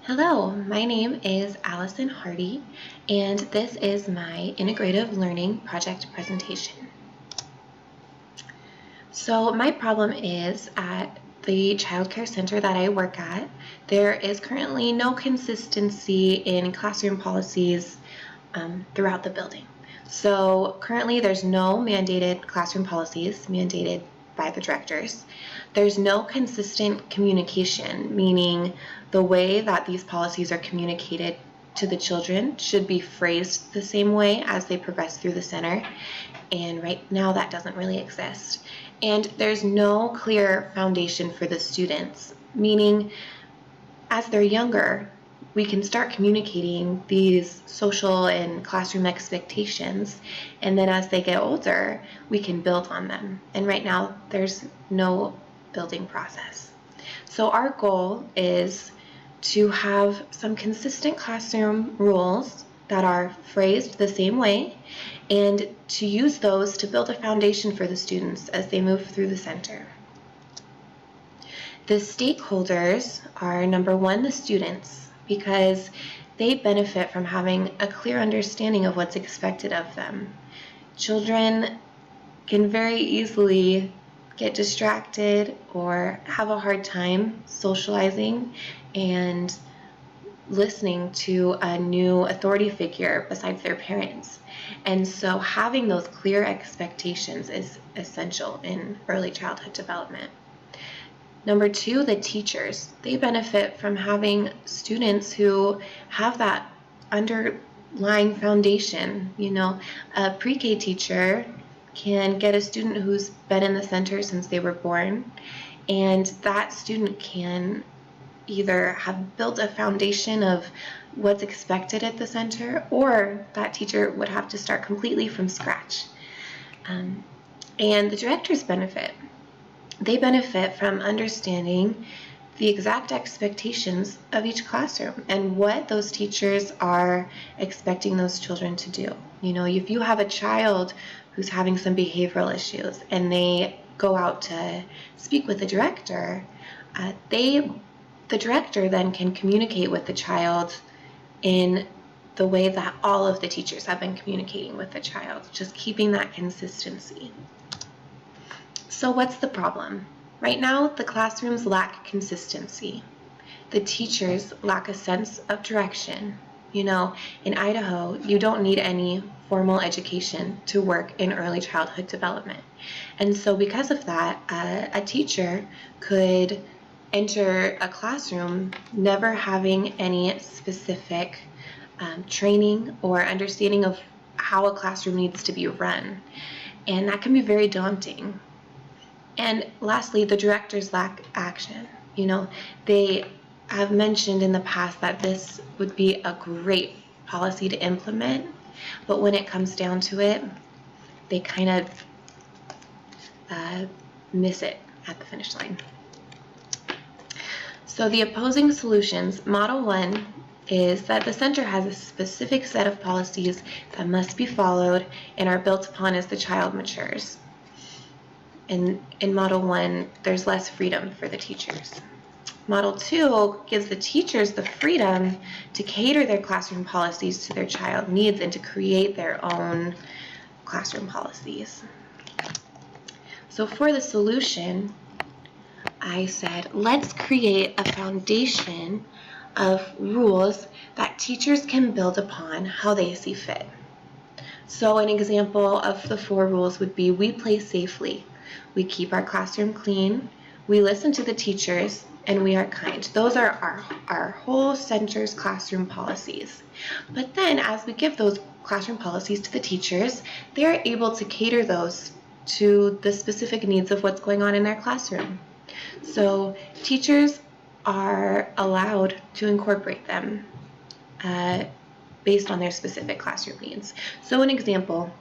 Hello, my name is Allison Hardy, and this is my integrative learning project presentation. So my problem is at the child care center that I work at, there is currently no consistency in classroom policies throughout the building. So currently there's no mandated classroom policies mandated by the directors. There's no consistent communication, meaning the way that these policies are communicated to the children should be phrased the same way as they progress through the center. And right now that doesn't really exist. And there's no clear foundation for the students, meaning as they're younger, we can start communicating these social and classroom expectations, and then as they get older, we can build on them. And right now, there's no building process. So our goal is to have some consistent classroom rules that are phrased the same way, and to use those to build a foundation for the students as they move through the center. The stakeholders are, number one, the students, because they benefit from having a clear understanding of what's expected of them. Children can very easily get distracted or have a hard time socializing and listening to a new authority figure besides their parents. And so having those clear expectations is essential in early childhood development. Number two, the teachers. They benefit from having students who have that underlying foundation. A pre-K teacher can get a student who's been in the center since they were born, and that student can either have built a foundation of what's expected at the center, or that teacher would have to start completely from scratch. And the directors benefit. They benefit from understanding the exact expectations of each classroom and what those teachers are expecting those children to do. If you have a child who's having some behavioral issues and they go out to speak with the director, the director then can communicate with the child in the way that all of the teachers have been communicating with the child, just keeping that consistency. So what's the problem? Right now, the classrooms lack consistency. The teachers lack a sense of direction. In Idaho, you don't need any formal education to work in early childhood development. And so because of that, a teacher could enter a classroom never having any specific training or understanding of how a classroom needs to be run. And that can be very daunting. And lastly, the directors lack action. They have mentioned in the past that this would be a great policy to implement, but when it comes down to it, they kind of miss it at the finish line. So the opposing solutions, Model 1 is that the center has a specific set of policies that must be followed and are built upon as the child matures. In Model 1, there's less freedom for the teachers. Model 2 gives the teachers the freedom to cater their classroom policies to their child needs and to create their own classroom policies. So for the solution, I said, let's create a foundation of rules that teachers can build upon how they see fit. So an example of the 4 rules would be: we play safely. We keep our classroom clean, we listen to the teachers, and we are kind. Those are our whole center's classroom policies. But then as we give those classroom policies to the teachers, they're able to cater those to the specific needs of what's going on in their classroom. So teachers are allowed to incorporate them based on their specific classroom needs. So an example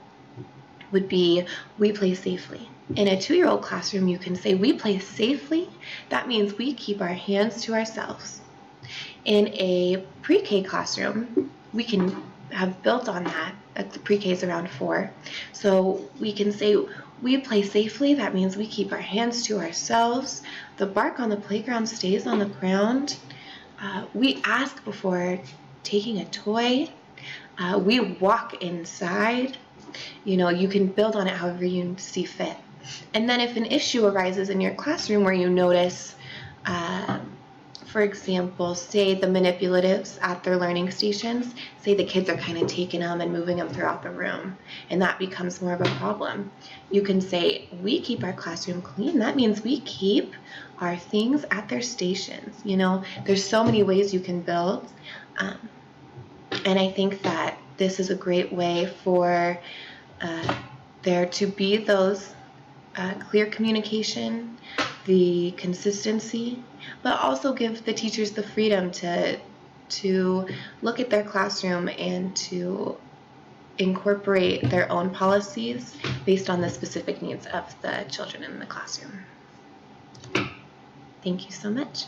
would be, we play safely. In a 2-year-old classroom, you can say, we play safely. That means we keep our hands to ourselves. In a pre-K classroom, we can have built on that. The pre-K is around 4. So we can say, we play safely. That means we keep our hands to ourselves. The bark on the playground stays on the ground. We ask before taking a toy. We walk inside. You can build on it however you see fit. And then if an issue arises in your classroom where you notice, for example, say the manipulatives at their learning stations, say the kids are kind of taking them and moving them throughout the room, and that becomes more of a problem. You can say, we keep our classroom clean. That means we keep our things at their stations. There's so many ways you can build. And I think that this is a great way for there to be those clear communication, the consistency, but also give the teachers the freedom to look at their classroom and to incorporate their own policies based on the specific needs of the children in the classroom. Thank you so much.